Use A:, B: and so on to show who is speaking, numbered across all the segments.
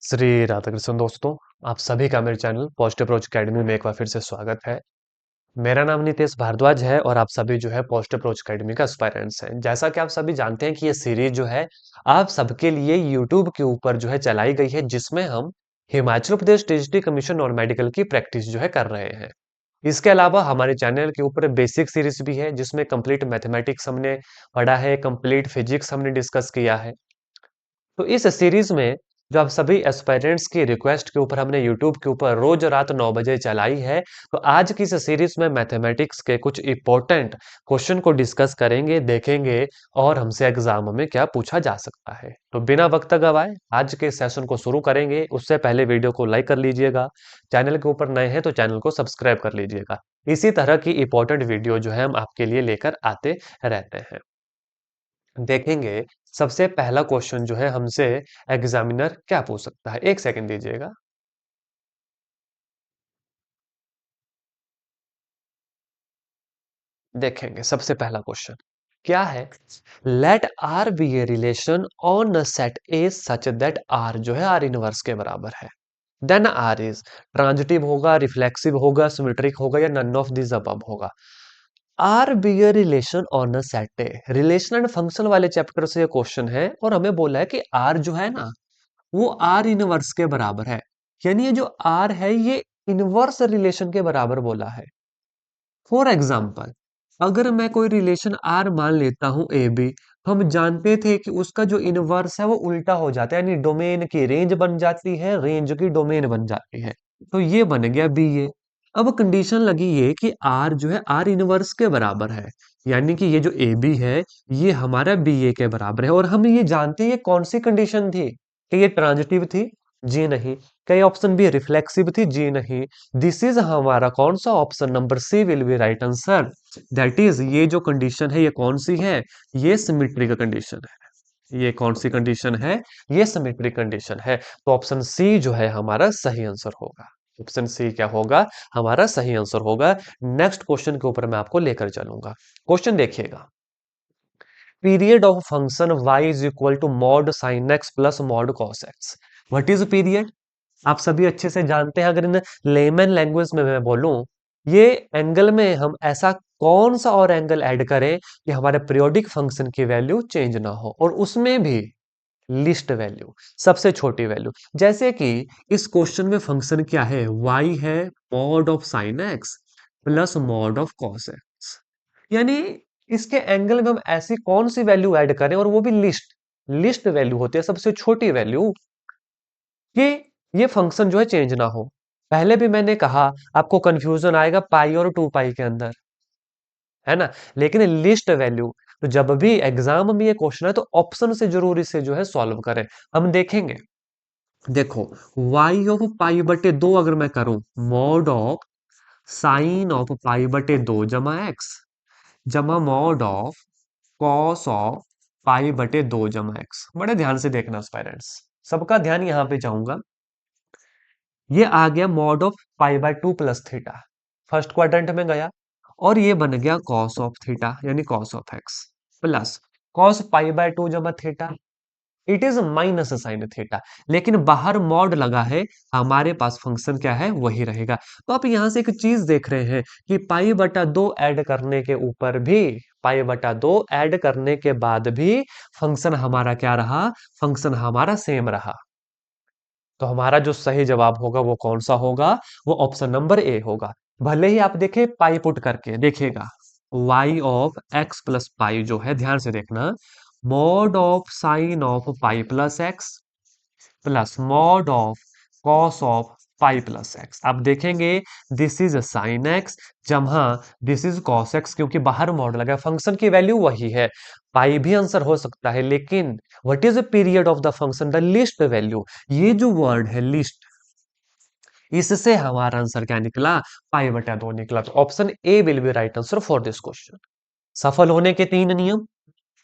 A: श्री राधाकृष्ण दोस्तों, आप सभी का मेरे चैनल पॉजिटिव अप्रोच अकेडमी में एक बार फिर से स्वागत है। मेरा नाम नितेश भारद्वाज है और आप सभी जो है पॉजिटिव अप्रोच अकेडमी का एस्पायरेंट्स हैं। जैसा कि आप सभी जानते हैं कि ये सीरीज जो है आप सबके लिए यूट्यूब के ऊपर जो है चलाई गई है, जिसमें हम हिमाचल प्रदेश टीजीटी कमीशन और मेडिकल की प्रैक्टिस जो है कर रहे हैं। इसके अलावा हमारे चैनल के ऊपर बेसिक सीरीज भी है, जिसमें कंप्लीट मैथमेटिक्स हमने पढ़ा है, कंप्लीट फिजिक्स हमने डिस्कस किया है। तो इस सीरीज में जो आप सभी एस्पायरेंट्स की रिक्वेस्ट के ऊपर हमने यूट्यूब के ऊपर रोज रात 9 बजे चलाई है। तो आज की इस सीरीज में मैथमेटिक्स के कुछ इंपॉर्टेंट क्वेश्चन को डिस्कस करेंगे, देखेंगे और हमसे एग्जाम में क्या पूछा जा सकता है। तो बिना वक्त गवाए आज के सेशन को शुरू करेंगे। उससे पहले वीडियो को लाइक कर लीजिएगा, चैनल के ऊपर नए हैं तो चैनल को सब्सक्राइब कर लीजिएगा। इसी तरह की इंपॉर्टेंट वीडियो जो है हम आपके लिए लेकर आते रहते हैं। देखेंगे सबसे पहला क्वेश्चन जो है हमसे एग्जामिनर क्या पूछ सकता है। एक सेकंड दीजिएगा। देखेंगे सबसे पहला क्वेश्चन क्या है। Let R be a relation on a set A such that R जो है आर इनवर्स के बराबर है। देन आर इज ट्रांजिटिव होगा, रिफ्लेक्सिव होगा, सिमेट्रिक होगा या नन ऑफ दिस अबव होगा। R be a relation on a set A, relation and function वाले चैप्टर से ये क्वेश्चन है और हमें बोला है कि आर जो है ना वो आर इनवर्स के बराबर है। यानी ये जो आर है ये इनवर्स रिलेशन के बराबर बोला है। फॉर एग्जाम्पल, अगर मैं कोई रिलेशन आर मान लेता हूं ए बी, हम जानते थे कि उसका जो इनवर्स है वो उल्टा हो जाता है, यानी डोमेन की रेंज बन जाती है, रेंज की डोमेन बन जाती है। तो ये बन गया बी ए। अब कंडीशन लगी ये कि आर जो है आर इनवर्स के बराबर है, यानी कि ये जो ए बी है ये हमारा बी ए के बराबर है। और हम ये जानते हैं ये कौन सी कंडीशन थी, कि ये ट्रांजिटिव थी, जी नहीं। कई ऑप्शन भी रिफ्लेक्सिव थी, जी नहीं। दिस इज हमारा कौन सा option, number C will be right answer. That is ये जो कंडीशन है ये कौन सी है, ये सिमेट्री का कंडीशन है। ये कौन सी कंडीशन है, ये सिमेट्री कंडीशन है। तो ऑप्शन सी जो है हमारा सही आंसर होगा। ऑप्शन सी क्या होगा, हमारा सही आंसर होगा। नेक्स्ट क्वेश्चन के ऊपर मैं आपको लेकर चलूंगा। क्वेश्चन देखिएगा। Period of function y is equal to mod sine x plus mod cos x. What is period, आप सभी अच्छे से जानते हैं। अगर इन लेमन लैंग्वेज में मैं बोलूं, ये एंगल में हम ऐसा कौन सा और एंगल ऐड करें कि हमारे पीरियोडिक फंक्शन की वैल्यू चेंज ना हो, और उसमें भी लिस्ट वैल्यू, सबसे छोटी वैल्यू। जैसे कि इस क्वेश्चन में फंक्शन क्या है, y है mod of sine x plus mod of cos x. यानी इसके एंगल में हम ऐसी कौन सी वैल्यू ऐड करें, और वो भी लिस्ट, लिस्ट वैल्यू होती है सबसे छोटी वैल्यू, कि ये फंक्शन जो है चेंज ना हो। पहले भी मैंने कहा आपको कंफ्यूजन आएगा पाई और 2 पाई के अंदर, है ना। लेकिन लिस्ट वैल्यू, तो जब भी एग्जाम में ये क्वेश्चन है तो ऑप्शन से जरूर इसे जो है सॉल्व करें। हम देखेंगे, देखो y ऑफ पाई बटे 2 अगर मैं करूं, मॉड ऑफ साइन ऑफ पाई बटे 2 जमा एक्स जमा मॉड ऑफ कॉस ऑफ पाई बटे 2 जमा एक्स। बड़े ध्यान से देखना पेरेंट्स, सबका ध्यान यहाँ पे चाहूंगा। ये आ गया mod of pi by 2 plus theta, first quadrant में गया, और ये बन गया कॉस ऑफ थीटा यानी cos of x plus cos pi by 2 जमा theta, it is minus sine theta. लेकिन बाहर मॉड लगा है, हमारे पास फंक्शन क्या है वही रहेगा। तो आप यहां से एक चीज देख रहे हैं कि पाई बटा 2 ऐड करने के ऊपर भी, पाई बटा 2 ऐड करने के बाद भी फंक्शन हमारा क्या रहा, फंक्शन हमारा सेम रहा। तो हमारा जो सही जवाब होगा वो कौन सा होगा, वो ऑप्शन नंबर ए होगा। भले ही आप देखें पाई पुट करके देखिएगा, y of x plus pi जो है, ध्यान से देखना, mod of sine of pi plus x plus mod of cos of pi plus x. आप देखेंगे दिस इज साइन एक्स जमा दिस इज कॉस एक्स, क्योंकि बाहर मॉड लगा, फंक्शन की वैल्यू वही है। पाई भी आंसर हो सकता है, लेकिन what is the period of the function, the least value. ये जो वर्ड है लिस्ट, इससे हमारा आंसर क्या निकला, पाई बटा 2 निकला। तो option A will be right answer for this question. सफल होने के 3 नियम,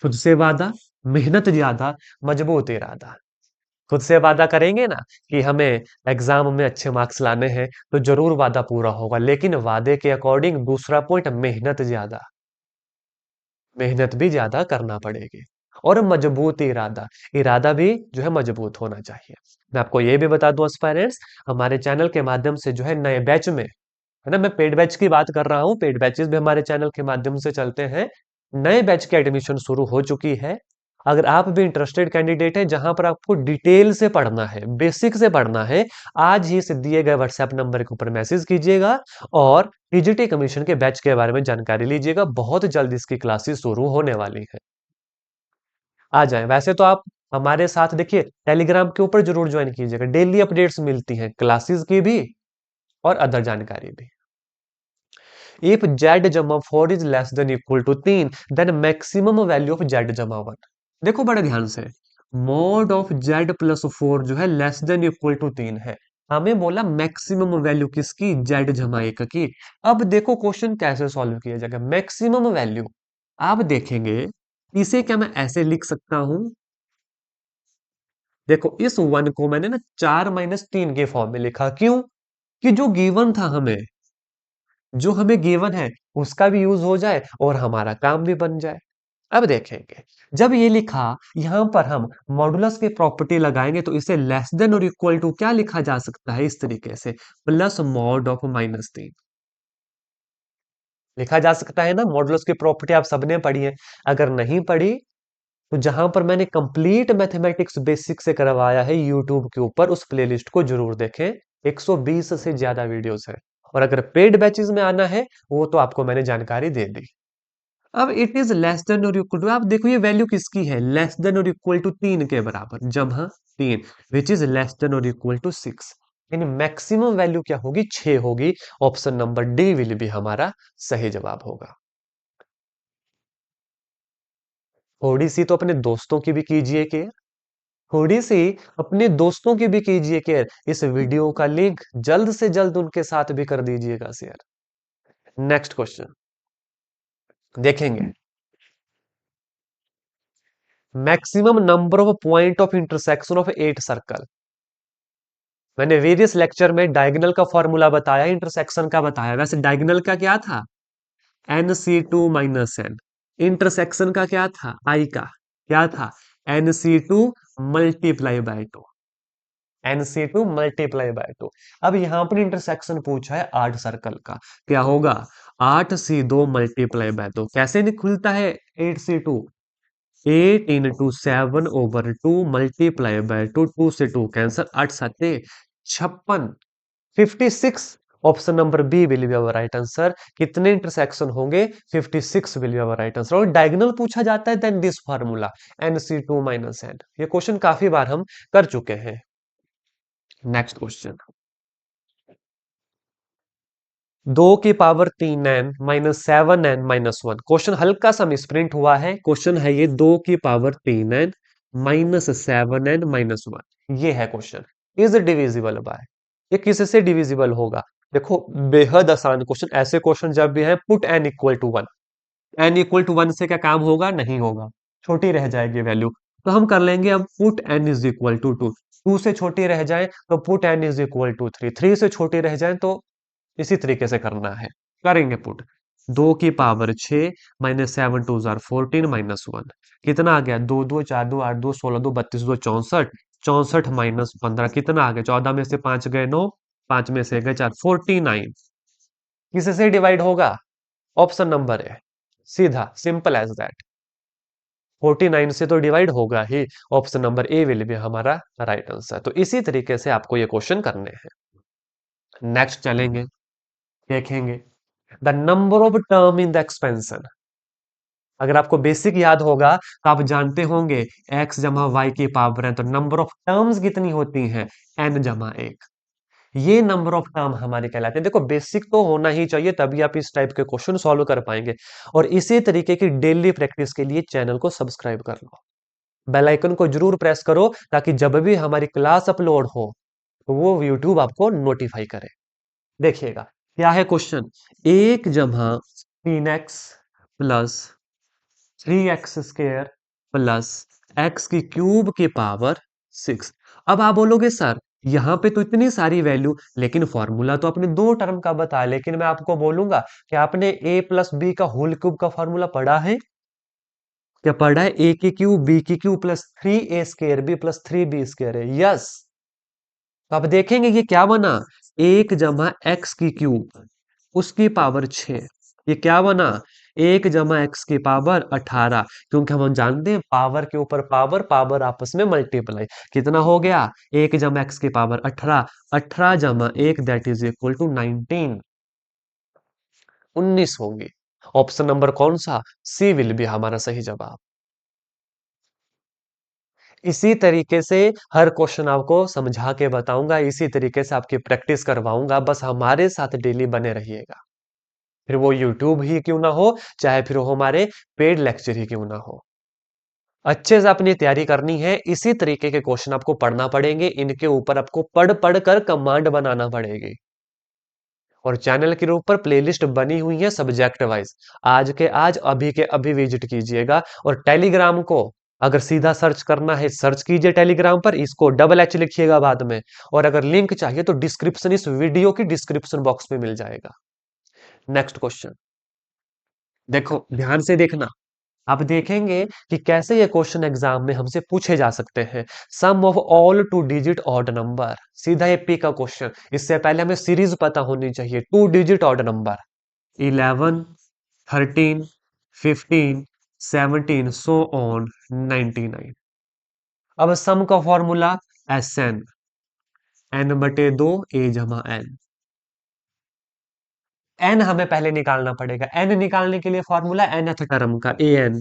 A: खुद से वादा, मेहनत ज्यादा, मजबूत इरादा। खुद से वादा करेंगे ना कि हमें एग्जाम में अच्छे मार्क्स लाने हैं, तो जरूर वादा पूरा होगा। लेकिन वादे के अकॉर्डिंग दूसरा पॉइंट, मेहनत ज्यादा, मेहनत भी ज्यादा करना पड़ेगी। और मजबूत इरादा, इरादा भी जो है मजबूत होना चाहिए। मैं आपको ये भी बता दूं एस्पायरेंट्स, हमारे चैनल के माध्यम से जो है नए बैच में, है ना, मैं पेड बैच की बात कर रहा हूँ, पेड बैचेस भी हमारे चैनल के माध्यम से चलते हैं। नए बैच की एडमिशन शुरू हो चुकी है। अगर आप भी इंटरेस्टेड कैंडिडेट हैं जहां पर आपको डिटेल से पढ़ना है, बेसिक से पढ़ना है, आज ही इस दिए गए व्हाट्सएप नंबर के ऊपर मैसेज कीजिएगा और टीजीटी कमीशन के बैच के बारे में जानकारी लीजिएगा। बहुत जल्द इसकी क्लासेस शुरू होने वाली है। आ जाएं। वैसे तो आप हमारे साथ देखिए टेलीग्राम के ऊपर जरूर ज्वाइन कीजिएगा, डेली अपडेट्स मिलती हैं क्लासेस की भी और अदर जानकारी भी। If z जमा 4 is less than equal to 3, then maximum value of z जमा 1। देखो बड़े ध्यान से, mod ऑफ z प्लस 4 जो है लेस देन इक्वल टू 3 है। हमें बोला मैक्सिमम वैल्यू किसकी, z जमा 1 की। अब देखो क्वेश्चन कैसे सॉल्व किया जाएगा। मैक्सिमम वैल्यू आप देखेंगे, इसे क्या मैं ऐसे लिख सकता हूं, देखो इस 1 को मैंने ना 4 - 3 के फॉर्म में लिखा। क्यों? कि जो गिवन था हमें, जो हमें गिवन है उसका भी यूज हो जाए और हमारा काम भी बन जाए। अब देखेंगे, जब ये लिखा, यहां पर हम मॉडुलस की प्रॉपर्टी लगाएंगे तो इसे लेस देन और इक्वल टू क्या लिखा जा सकता है, इस तरीके से प्लस मॉड ऑफ -3 लिखा जा सकता है ना। मॉडुलस की प्रॉपर्टी आप सबने पढ़ी है। अगर नहीं पढ़ी तो जहां पर मैंने कंप्लीट मैथमेटिक्स बेसिक से करवाया है यूट्यूब के ऊपर, उस प्लेलिस्ट को जरूर देखें। 120 से ज्यादा वीडियोस है। और अगर पेड बैचेस में आना है, वो तो आपको मैंने जानकारी दे दी। अब इट इज लेस देन और इक्वल टू, आप देखो ये वैल्यू किसकी है, लेस देन और इक्वल टू 3 के बराबर, जमा 3, विच इज लेस देन और इक्वल टू 6। यानी मैक्सिमम वैल्यू क्या होगी, 6 होगी। ऑप्शन नंबर डी विल भी हमारा सही जवाब होगा। थोड़ी सी तो अपने दोस्तों की भी कीजिए केयर, थोड़ी सी अपने दोस्तों की भी कीजिए केयर। इस वीडियो का लिंक जल्द से जल्द उनके साथ भी कर दीजिएगा शेयर। नेक्स्ट क्वेश्चन देखेंगे, maximum number of point of intersection of 8 circle. मैंने वेरियस लेक्चर में डायगोनल का फॉर्मूला बताया, इंटरसेक्शन का बताया। वैसे डायगोनल का क्या था, NC2 - n। इंटरसेक्शन का क्या था, I का क्या था, NC2 multiply by 2, NC2 multiply by 2। अब यहां पर इंटरसेक्शन पूछा है 8 सर्कल का, क्या होगा, 8C2 मल्टीप्लाई बाय 2। कैसे निकलता है 8C2, 8 इंटू 7/2 मल्टीप्लाई बाय 2, 2 से 2 cancel, 8 7 56, 56। Option number B will be our right answer. कितने इंटरसेक्शन होंगे, 56 will be our right answer. और डायगोनल पूछा जाता है then this formula NC2 - n। ये क्वेश्चन काफी बार हम कर चुके हैं। नेक्स्ट क्वेश्चन, 2 की पावर 3n - 7n - 1। क्वेश्चन हल्का सा मिसप्रिंट हुआ है। क्वेश्चन है ये 2 की पावर 3n - 7n - 1। ये है क्वेश्चन, इज डिविजिबल बाय, ये किससे डिविजिबल होगा। देखो बेहद आसान क्वेश्चन, ऐसे क्वेश्चन जब भी है put n equal to 1, n equal to 1 से क्या काम होगा, नहीं होगा, छोटी रह जाएगी वैल्यू। तो हम कर लेंगे अब put n is equal to 2, 2 से छोटी रह जाए तो put n is equal to 3, 3 से छोटी रह जाए तो इसी तरीके से करना है। करेंगे पुट, 2 की पावर 6 -7 2 = 14 -1 कितना आ गया, 2 2 4 2 8 2 16 2 32 2 64, 64 -15 कितना आ गया, 14 में से 5 गए 9, 5 में से गए 4, 49। किससे डिवाइड होगा, ऑप्शन नंबर है, सीधा सिंपल एज दैट, 49 से तो डिवाइड होगा ही। ऑप्शन नंबर ए विल भी हमारा राइट आंसर। तो इसी तरीके से आपको ये क्वेश्चन करने हैं। नेक्स्ट चलेंगे, देखेंगे the number of term in the expansion. अगर आपको बेसिक याद होगा तो आप जानते होंगे x जमा वाई की पावर है तो नंबर ऑफ टर्म्स कितनी होती हैं, n जमा 1। ये नंबर ऑफ टर्म हमारे कहलाते हैं। देखो बेसिक तो होना ही चाहिए, तभी आप इस टाइप के क्वेश्चन सॉल्व कर पाएंगे। और इसी तरीके की डेली प्रैक्टिस के लिए चैनल को सब्सक्राइब कर लो, बेल आइकन को जरूर प्रेस करो, ताकि जब भी हमारी क्लास अपलोड हो तो वो यूट्यूब आपको नोटिफाई करे। देखिएगा क्या है क्वेश्चन, 1 जमा 3x + 3x² +x³ की पावर 6। अब आप बोलोगे सर यहां पे तो इतनी सारी वैल्यू, लेकिन फॉर्मूला तो आपने 2 टर्म का बताया। लेकिन मैं आपको बोलूंगा कि आपने a + b का होल क्यूब का फॉर्मूला पढ़ा है, क्या पढ़ रहा है? ए की क्यूब बी की cube plus 3a² B plus 3b² है। यस। तो अब देखेंगे ये क्या बना, 1 जमा x की क्यूब उसकी पावर 6। ये क्या बना, 1 जमा x की पावर 18, क्योंकि हम जानते हैं पावर के ऊपर पावर, पावर आपस में मल्टीप्लाई। कितना हो गया, 1 जमा x की पावर 18, 18 जमा 1 दैट इज इक्वल टू 19, 19 होगी। ऑप्शन नंबर कौन सा, सी विल बी हमारा सही जवाब। इसी तरीके से हर क्वेश्चन आपको समझा के बताऊंगा, इसी तरीके से आपकी प्रैक्टिस करवाऊंगा, बस हमारे साथ डेली बने रहिएगा। फिर वो यूट्यूब ही क्यों ना हो, चाहे फिर वो हमारे पेड लेक्चर ही क्यों ना हो। अच्छे से अपनी तैयारी करनी है, इसी तरीके के क्वेश्चन आपको पढ़ना पड़ेंगे, इनके ऊपर आपको पढ़ पढ़ कर कमांड बनाना पड़ेगी। और चैनल के ऊपर प्लेलिस्ट बनी हुई है सब्जेक्ट वाइज, आज के आज अभी के अभी विजिट कीजिएगा। और टेलीग्राम को अगर सीधा सर्च करना है, सर्च कीजिए टेलीग्राम पर, इसको डबल एच लिखिएगा बाद में। और अगर लिंक चाहिए तो डिस्क्रिप्शन, इस वीडियो की डिस्क्रिप्शन बॉक्स में मिल जाएगा। नेक्स्ट क्वेश्चन देखो, ध्यान से देखना। आप देखेंगे कि कैसे ये क्वेश्चन एग्जाम में हमसे पूछे जा सकते हैं। Sum of all 2 digit odd number, सीधा ये पी का क्वेश्चन। इससे पहले हमें सीरीज पता होनी चाहिए, 2 digit odd number, 11, 13, 15, 17 so on 99। अब सम का formula SN, n/2 a/n। n हमें पहले निकालना पड़ेगा, n निकालने के लिए फॉर्मूला nth टर्म का an,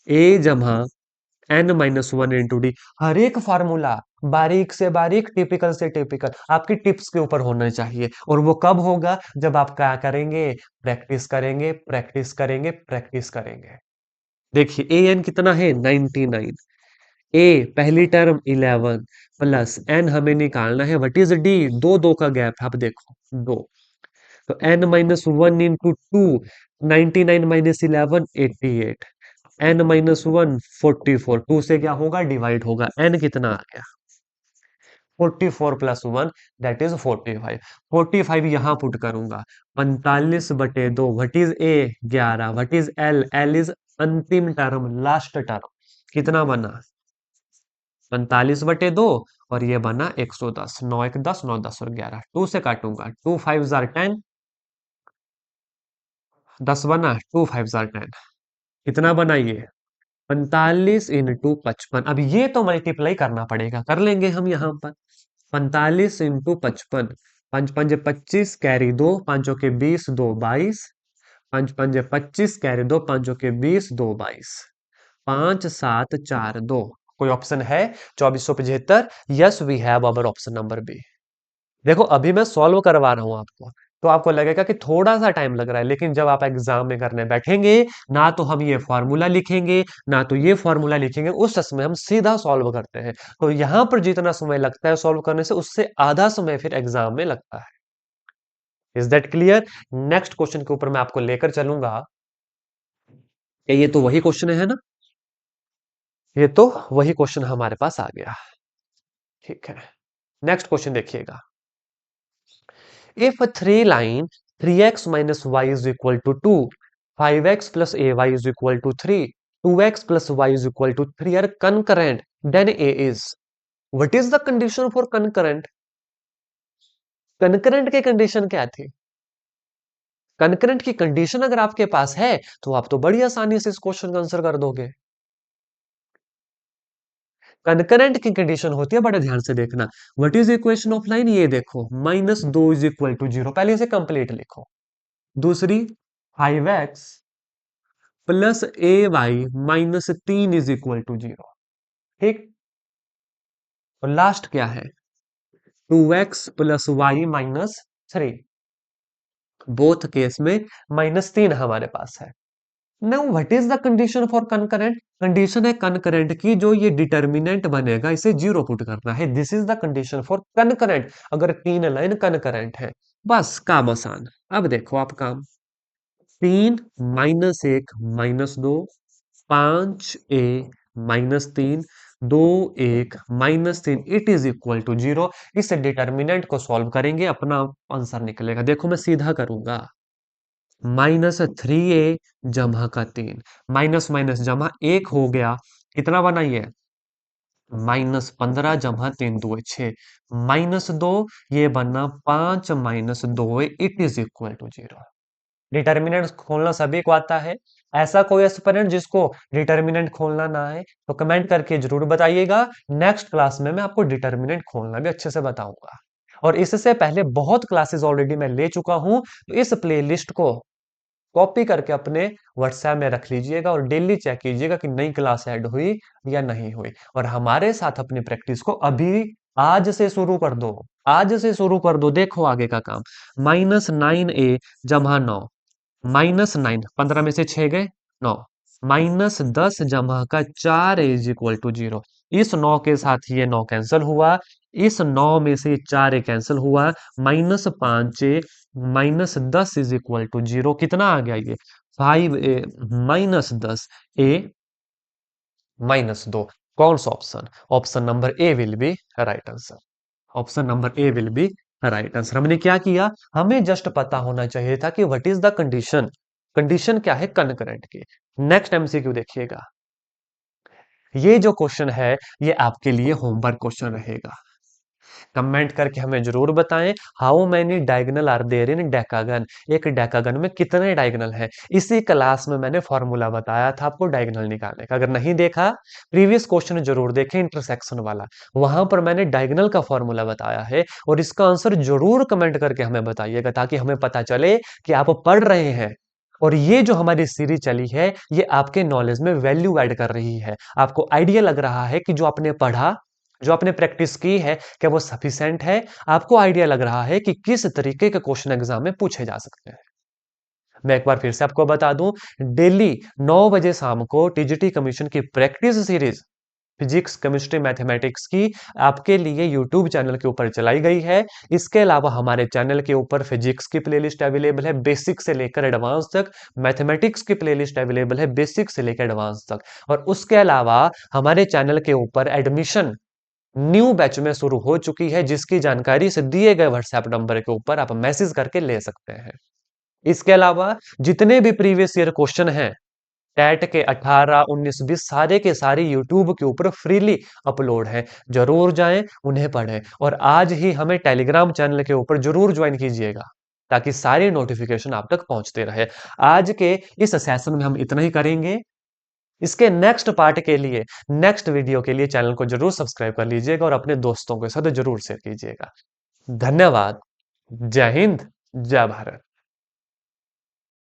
A: a/n-1 × d। हर एक फॉर्मूला बारीक से बारीक, टिपिकल से टिपिकल आपकी टिप्स के ऊपर होना चाहिए। और वो कब होगा, जब आप क्या करेंगे, प्रैक्टिस करेंगे, प्रैक्टिस करेंगे, प्रैक्टिस करेंगे। देखिए an कितना है, 99। a पहली टर्म 11 प्लस n हमें निकालना है, व्हाट इज d, दो दो का गैप, आप देखो दो। तो n-1 × 2, 99 - 11 88, n-1 44, 2 से क्या होगा, डिवाइड होगा, n कितना आ गया, 44 + 1 दैट इज 45। 45 यहां पुट करूंगा, 45/2, what is a, 11, what is l, l is अंतिम टर्म, लास्ट टर्म, कितना बना 45/2, और ये बना 110, 9 1 10, 9 10 और 11, 2 से काटूंगा, 2 5 जार 10, 10 बना, 2 5 जार 10, कितना बना ये 45 × 55। अब ये तो मल्टीप्लाई करना पड़ेगा, कर लेंगे हम यहाँ पर। 45 × 55, 5 5 25, कैरी 2, 5 के 20, 2 22, 5 5 25, कैरी 2, 5 के 20, 2 22, 5 7 4 2। कोई ऑप्शन है 2475? Yes, we have our option number B. देखो अभी मैं सॉल्व करवा रहा हूं आपको, तो आपको लगेगा कि थोड़ा सा टाइम लग रहा है, लेकिन जब आप एग्जाम में करने बैठेंगे, ना तो हम ये फॉर्मूला लिखेंगे, ना तो ये फॉर्मूला लिखेंगे, उस समय हम सीधा सॉल्व करते हैं। तो यहां पर जितना समय लगता है सॉल्व करने से, उससे आधा समय फिर एग्जाम में लगता है। Is that clear? Next question के ऊपर मैं आपको लेकर चलूंगा। ये तो वही क्वेश्चन है ना, ये तो वही क्वेश्चन हमारे पास आ गया। ठीक है, नेक्स्ट क्वेश्चन देखिएगा। If a three line 3x minus y is equal to 2, 5x plus ay is equal to 3, 2x plus y is equal to 3 are concurrent, then A is. What is the condition for concurrent? concurrent की condition क्या थी? concurrent की condition अगर आपके पास है, तो आप तो बड़ी आसानी से इस क्वेश्चन का आंसर कर दोगे। concurrent की कंडीशन होती है, बड़े ध्यान से देखना। What is equation of line, ये देखो, -2 इज इक्वल टू 0, पहले इसे कंप्लीट लिखो। दूसरी 5x plus -3 is equal to 0। ठीक, और लास्ट क्या है, 2x plus y-3। Both case में -3 हमारे पास है। Now what is the condition for concurrent? Condition है कनकरेंट की, जो ये डिटर्मिनेंट बनेगा इसे 0 पुट करना है। This is the condition for concurrent, अगर 3 लाइन कनकरेंट है। बस काम आसान। अब देखो आप काम, 3 -1 -2, 5a -3, 2 1 -3, it is equal to 0। इस डिटर्मिनेंट को सॉल्व करेंगे, अपना आंसर निकलेगा। देखो मैं सीधा करूंगा, -3a जमा का 3, माइनस माइनस जमा 1 हो गया, कितना बना ये? -15 जमा 3 2 6, -2 ये बना 5 -2 it is equal to 0। Determinant खोलना सभी को आता है। ऐसा कोई एस्पिरेंट जिसको डिटर्मिनेंट खोलना ना आए तो कमेंट करके जरूर बताइएगा। नेक्स्ट क्लास में मैं आपको डिटर्मिनेंट खोलना भी अच्छे से बताऊंगा। और इससे पहले बहुत क्लासेस ऑलरेडी मैं ले चुका हूं, तो इस प्लेलिस्ट को कॉपी करके अपने व्हाट्सएप में रख लीजिएगा और डेली चेक कीजिएगा कि नई क्लास ऐड हुई या नहीं हुई। और हमारे साथ अपनी प्रैक्टिस को अभी आज से शुरू कर दो। आज से शुरू कर दो, देखो आगे का काम। -9a जमा 9, -9 15 में से 6 गए 9, -10 जमा का 4 इज इक्वल टू 0। इस 9 के साथ ये 9 कैंसिल हुआ, इस 9 में से 4 कैंसिल हुआ, -5 -10 इज इक्वल टू 0। कितना आ गया ये? 5a -10 a -2। कौन सा option? Option number A will be right answer. Option number A will be right answer. हमने क्या किया? हमें जस्ट पता होना चाहिए था कि what is the condition. Condition क्या है कनकरेंट की। नेक्स्ट एमसीक्यू देखिएगा। ये जो क्वेश्चन है ये आपके लिए होमवर्क क्वेश्चन रहेगा। कमेंट करके हमें जरूर बताएं, how many diagonal are there in decagon. एक डेकागन में कितने डायगोनल हैं? इसी क्लास में मैंने फॉर्मूला बताया था आपको डायगोनल निकालने का। अगर नहीं देखा, प्रीवियस क्वेश्चन जरूर देखें इंटरसेक्शन वाला, वहां पर मैंने डायगोनल का फॉर्मूला बताया है। और इसका आंसर जरूर कमेंट करके हमें बताइएगा ताकि हमें पता चले कि आप पढ़ रहे हैं। और ये जो हमारी सीरीज चली है ये आपके नॉलेज में वैल्यू ऐड कर रही है। आपको आइडिया लग रहा है कि जो आपने पढ़ा, जो आपने प्रैक्टिस की है, क्या वो सफिशिएंट है? आपको आइडिया लग रहा है कि किस तरीके के क्वेश्चन एग्जाम में पूछे जा सकते हैं। मैं एक बार फिर से आपको बता दूं, डेली 9 बजे शाम को टीजीटी कमीशन की practice series physics chemistry mathematics की आपके लिए यूट्यूब चैनल के ऊपर चलाई गई है। इसके अलावा हमारे चैनल के ऊपर फिजिक्स की प्लेलिस्ट अवेलेबल है बेसिक से लेकर एडवांस तक, मैथमेटिक्स की प्लेलिस्ट अवेलेबल है बेसिक से लेकर एडवांस तक। और उसके अलावा हमारे चैनल के ऊपर एडमिशन न्यू बैच में शुरू हो चुकी है, जिसकी जानकारी से दिए गए व्हाट्सएप नंबर के ऊपर आप मैसेज करके ले सकते हैं। इसके अलावा जितने भी प्रीवियस ईयर क्वेश्चन हैं टेट के 18 19 20 सारे के सारे यूट्यूब के ऊपर फ्रीली अपलोड हैं। जरूर जाएं, उन्हें पढ़ें। और आज ही हमें टेलीग्राम चैनल के ऊपर जरूर ज्वाइन कीजिएगा ताकि सारी नोटिफिकेशन आप तक पहुंचते रहे। आज के इस सेशन में हम इतना ही करेंगे। इसके नेक्स्ट पार्ट के लिए, नेक्स्ट वीडियो के लिए चैनल को जरूर सब्सक्राइब कर लीजिएगा और अपने दोस्तों के साथ जरूर शेयर कीजिएगा। धन्यवाद। जय हिंद, जय भारत।